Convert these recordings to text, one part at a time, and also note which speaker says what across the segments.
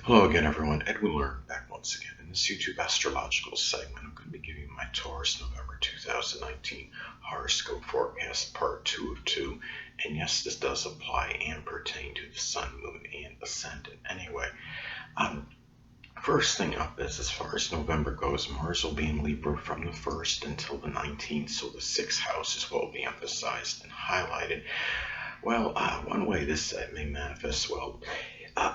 Speaker 1: Hello again, everyone. Edwin Learnard back once again. In this YouTube astrological segment, I'm going to be giving you my Taurus November 2019 horoscope forecast, part 2 of 2. And yes, this does apply and pertain to the Sun, Moon, and Ascendant. Anyway, first thing up is, as far as November goes, Mars will be in Libra from the 1st until the 19th, so the 6 houses will be emphasized and highlighted. Well, one way this may manifest,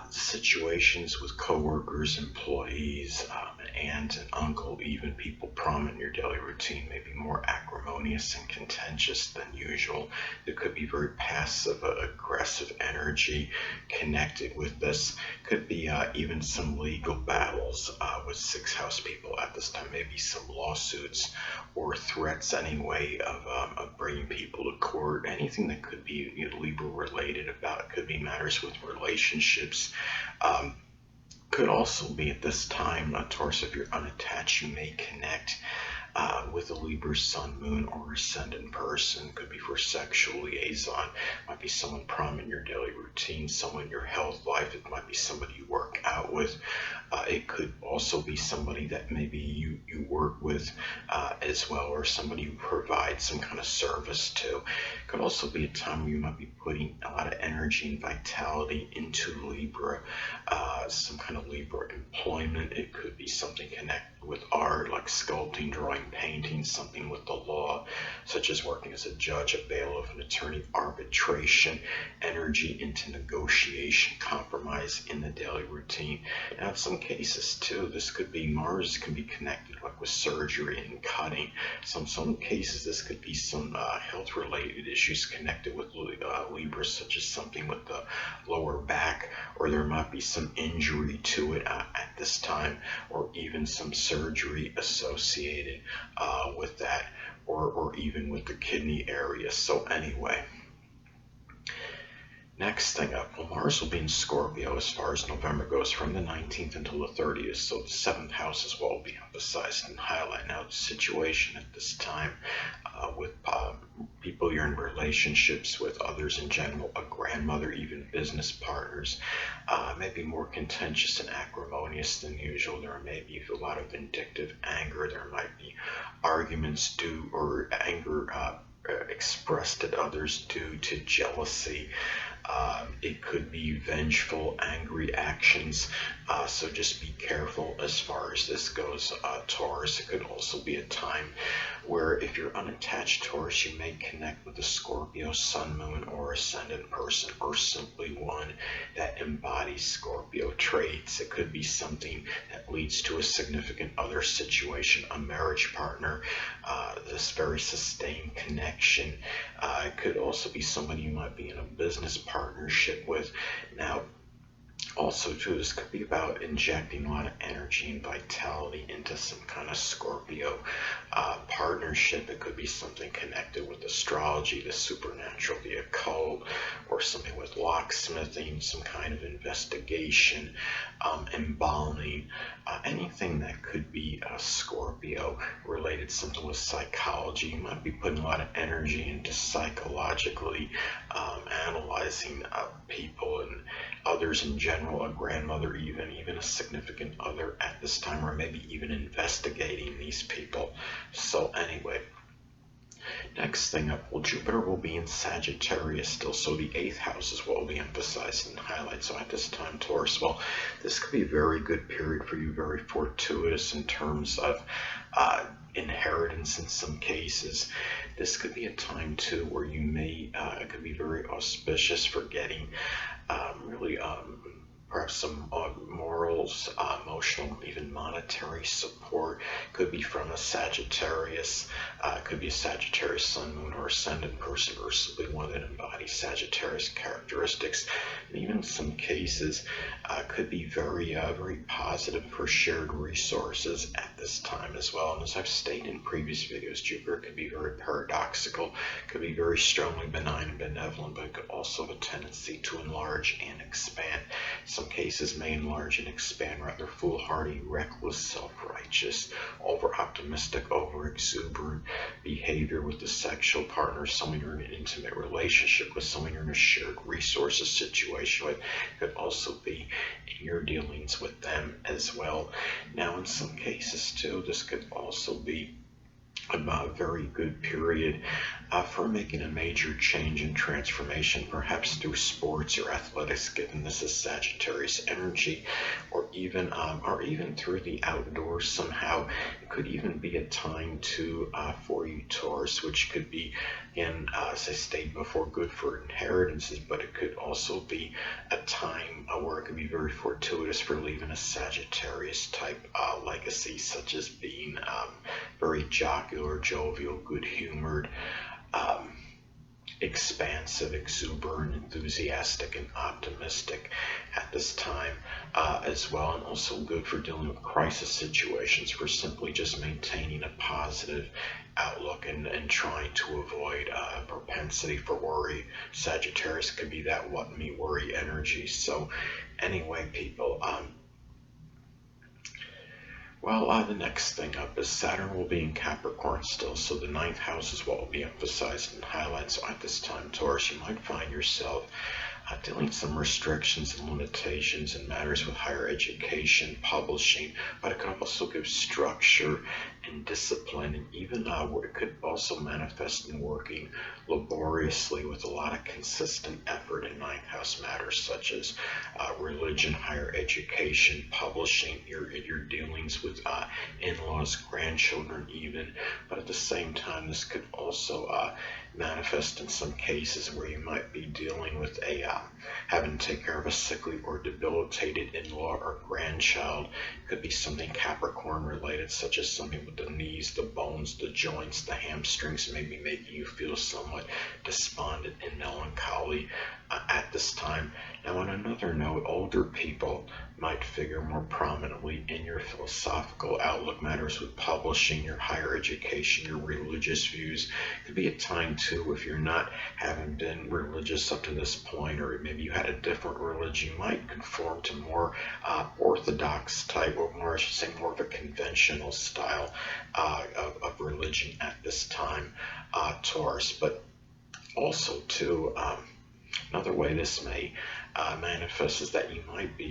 Speaker 1: situations with coworkers, employees, an aunt, an uncle, even people prominent in your daily routine may be more acrimonious and contentious than usual. There could be very passive, aggressive energy connected with this. Could be even some legal battles with 6 house people at this time. Maybe some lawsuits or threats anyway of bringing people to court. Anything that could be legal related about it. Could be matters with relationships. Could also be at this time, Taurus, if you're unattached, you may connect with a Libra Sun, Moon, or Ascendant person. Could be for sexual liaison. Might be someone prominent in your daily routine, someone in your health life. It might be somebody you work out with. It could also be somebody that maybe you work with as well, or somebody you provide some kind of service to. It could also be a time where you might be putting a lot of energy and vitality into Libra, some kind of Libra employment. It could be something connected with art, like sculpting, drawing, painting, something with the law, such as working as a judge, a bailiff, an attorney, arbitration, energy into negotiation, compromise in the daily routine. Now, in some cases too, this could be Mars can be connected like with surgery and cutting. Some cases this could be some health related issues connected with Libra, such as something with the lower back, or there might be some injury to it at this time, or even some surgery associated with that, or even with the kidney area. So anyway, next thing up, well, Mars will be in Scorpio as far as November goes from the 19th until the 30th, so the 7th house as well will be emphasized and highlighted. Now, the situation at this time with people you're in relationships with, others in general, a grandmother, even business partners, may be more contentious and acrimonious than usual. There may be a lot of vindictive anger. There might be arguments due or anger expressed at others due to jealousy. It could be vengeful, angry actions, so just be careful as far as this goes, Taurus. It could also be a time where, if you're unattached, Taurus, you may connect with a Scorpio, Sun, Moon, or Ascendant person, or simply one that embodies Scorpio traits. It could be something that leads to a significant other situation, a marriage partner, this very sustained connection. It could also be somebody you might be in a business partnership with. Now, also too, this could be about injecting a lot of energy and vitality into some kind of Scorpio partnership. It could be something connected with astrology, the supernatural, the occult, or something with locksmithing, some kind of investigation, embalming, anything that could be Scorpio related, something with psychology. You might be putting a lot of energy into psychologically analyzing people and others in general, a grandmother, even a significant other at this time, or maybe even investigating these people. So anyway, next thing up, well, Jupiter will be in Sagittarius still, so the 8th house is what will be emphasized and highlighted. So at this time, Taurus, well, this could be a very good period for you, very fortuitous in terms of inheritance in some cases. This could be a time too where you may, it could be very auspicious for getting really perhaps some morals, emotional, even monetary support. Could be from a Sagittarius, could be a Sagittarius Sun, Moon, or Ascendant person, or simply one that embodies Sagittarius characteristics. And even in some cases, could be very, very positive for shared resources at this time as well. And as I've stated in previous videos, Jupiter could be very paradoxical, could be very strongly benign and benevolent, but it could also have a tendency to enlarge and expand. Some cases may enlarge and expand rather foolhardy, reckless, self-righteous, over-optimistic, over-exuberant behavior with the sexual partner, someone you're in an intimate relationship with, someone you're in a shared resources situation with. Could also be in your dealings with them as well. Now, in some cases too, this could also be about a very good period for making a major change and transformation, perhaps through sports or athletics, given this is Sagittarius energy, or even through the outdoors somehow. It could even be a time to for you, Taurus, which could be, again, as I stated before, good for inheritances, but it could also be a time where it could be very fortuitous for leaving a Sagittarius type legacy, such as being very jocular, jovial, good-humored, um, expansive, exuberant, enthusiastic, and optimistic at this time as well, and also good for dealing with crisis situations, for simply just maintaining a positive outlook and trying to avoid propensity for worry. Sagittarius could be that what me worry energy. So anyway, people, the next thing up is Saturn will be in Capricorn still, so the ninth house is what will be emphasized and highlighted. So at this time, Taurus, you might find yourself dealing some restrictions and limitations in matters with higher education, publishing, but it could also give structure and discipline, and even it could also manifest in working laboriously with a lot of consistent effort in ninth house matters such as religion, higher education, publishing, your dealings with in-laws, grandchildren even. But at the same time, this could also manifest in some cases where you might be dealing with having to take care of a sickly or debilitated in-law or grandchild. It could be something Capricorn related, such as something with the knees, the bones, the joints, the hamstrings, maybe making you feel somewhat despondent and melancholy at this time. Now, on another note, older people might figure more prominently in your philosophical outlook matters with publishing, your higher education, your religious views. It could be a time too, if you're not having been religious up to this point, or maybe you had a different religion, you might conform to more orthodox type, or more, I should say, more of a conventional style of religion at this time, Taurus. But also too, another way this may manifest is that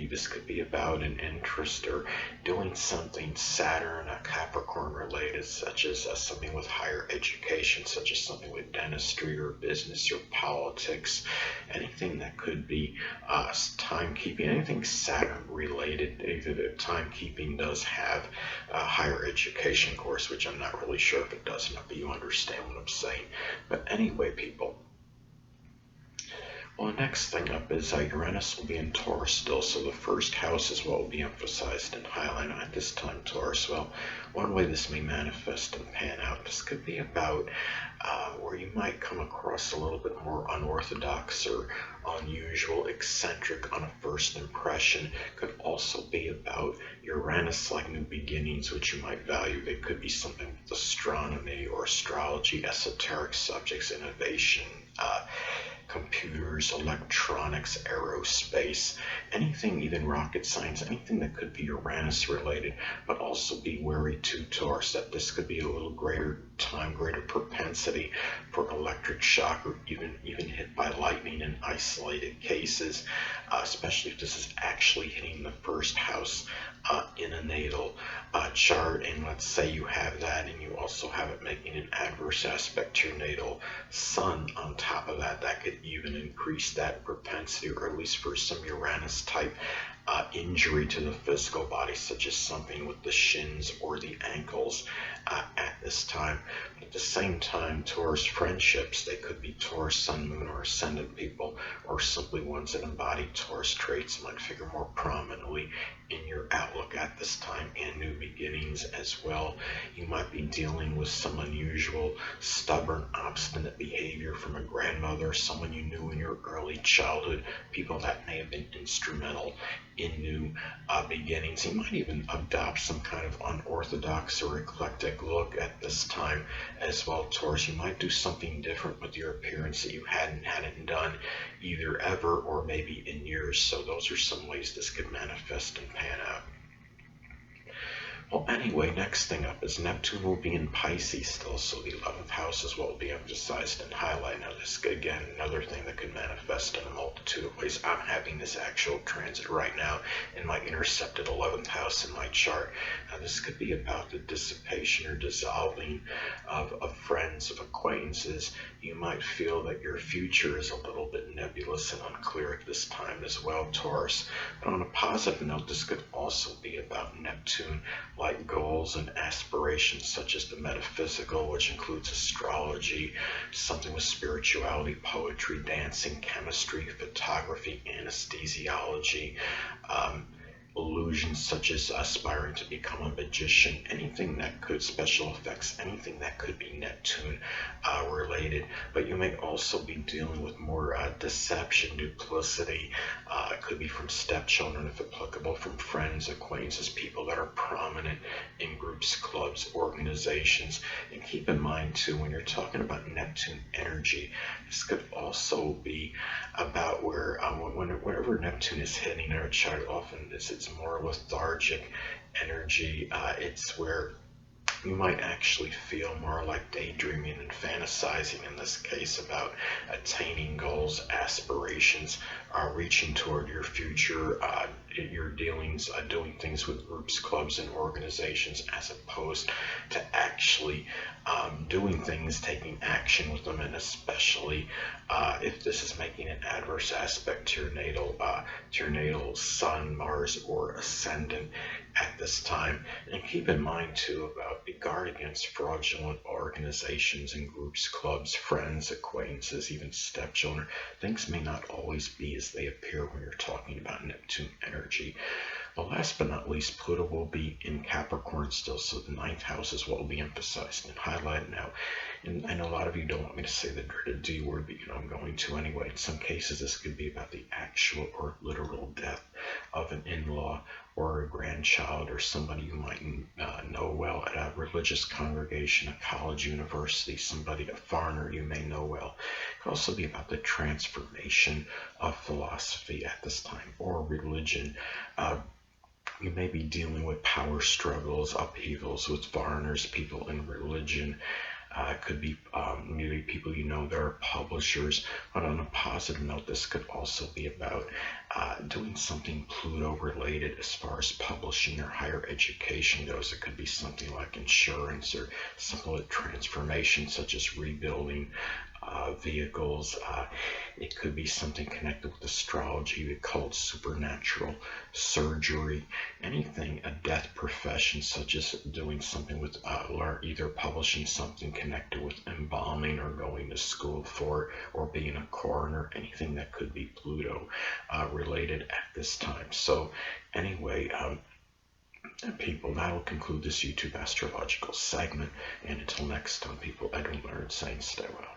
Speaker 1: this could be about an interest or doing something Saturn, Capricorn related, such as something with higher education, such as something with dentistry or business or politics, anything that could be timekeeping, anything Saturn related. Either the timekeeping does have a higher education course, which I'm not really sure if it does or not, but you understand what I'm saying. But anyway, people, well, the next thing up is Uranus will be in Taurus still, so the first house is what will be emphasized and highlighted at this time, Taurus. Well, one way this may manifest and pan out, this could be about where you might come across a little bit more unorthodox or unusual, eccentric on a first impression. Could also be about Uranus-like new beginnings, which you might value. They could be something with astronomy or astrology, esoteric subjects, innovation, computers, electronics, aerospace, anything, even rocket science, anything that could be Uranus related. But also be wary too, Taurus, that this could be a little greater time, greater propensity for electric shock, or even hit by lightning in isolated cases, especially if this is actually hitting the first house in a natal chart. And let's say you have that and you also have it making an adverse aspect to your natal sun on top of that. That could even increase that propensity, or at least for some Uranus type injury to the physical body, such as something with the shins or the ankles at this time. But at the same time, Taurus friendships, they could be Taurus Sun, Moon, or Ascendant people, or simply ones that embody Taurus traits, might figure more prominently in your outlook at this time, and new beginnings as well. You might be dealing with some unusual, stubborn, obstinate behavior from a grandmother, someone you knew in your early childhood, people that may have been instrumental in new beginnings. You might even adopt some kind of unorthodox or eclectic look at this time as well, Taurus. You might do something different with your appearance that you hadn't done either ever or maybe in years. So those are some ways this could manifest and pan out. Well, anyway, next thing up is Neptune will be in Pisces still, so the 11th house is what will be emphasized and highlighted. Now, this again, another thing that could manifest in a multitude of ways. I'm having this actual transit right now in my intercepted 11th house in my chart. Now, this could be about the dissipation or dissolving of friends, of acquaintances. You might feel that your future is a little bit nebulous and unclear at this time as well, Taurus. But on a positive note, this could also be about Neptune, like goals and aspirations such as the metaphysical, which includes astrology, something with spirituality, poetry, dancing, chemistry, photography, anesthesiology, illusions such as aspiring to become a magician, anything that could, special effects, anything that could be Neptune related. But you may also be dealing with more deception, duplicity. It could be from stepchildren, if applicable, from friends, acquaintances, people that are prominent in groups, clubs, organizations. And keep in mind too, when you're talking about Neptune energy, this could also be about where whenever Neptune is hitting our chart, often it's more lethargic energy. It's where you might actually feel more like daydreaming and fantasizing in this case about attaining goals, aspirations, reaching toward your future, your dealings, doing things with groups, clubs, and organizations, as opposed to actually doing things, taking action with them, and especially if this is making an adverse aspect to your natal Sun, Mars, or Ascendant at this time. And keep in mind too about be guard against fraudulent organizations and groups, clubs, friends, acquaintances, even stepchildren. Things may not always be as they appear when you're talking about Neptune energy. But last but not least, Pluto will be in Capricorn still, so the 9th house is what will be emphasized and highlighted now. And I know a lot of you don't want me to say the dreaded D word, but I'm going to anyway. In some cases, this could be about the actual or literal death of an in-law or a grandchild or somebody you might know well at a religious congregation, a college, university, somebody, a foreigner you may know well. It could also be about the transformation of philosophy at this time or religion. You may be dealing with power struggles, upheavals with foreigners, people in religion. It could be maybe people you know that are publishers. But on a positive note, this could also be about doing something Pluto related as far as publishing or higher education goes. It could be something like insurance or something like transformation, such as rebuilding vehicles. It could be something connected with astrology, occult, supernatural, surgery, anything, a death profession, such as doing something with either publishing something connected with embalming or going to school for, or being a coroner, anything that could be Pluto related at this time. So anyway, people, that will conclude this YouTube astrological segment. And until next time, people, Edwin Learnard saying stay well.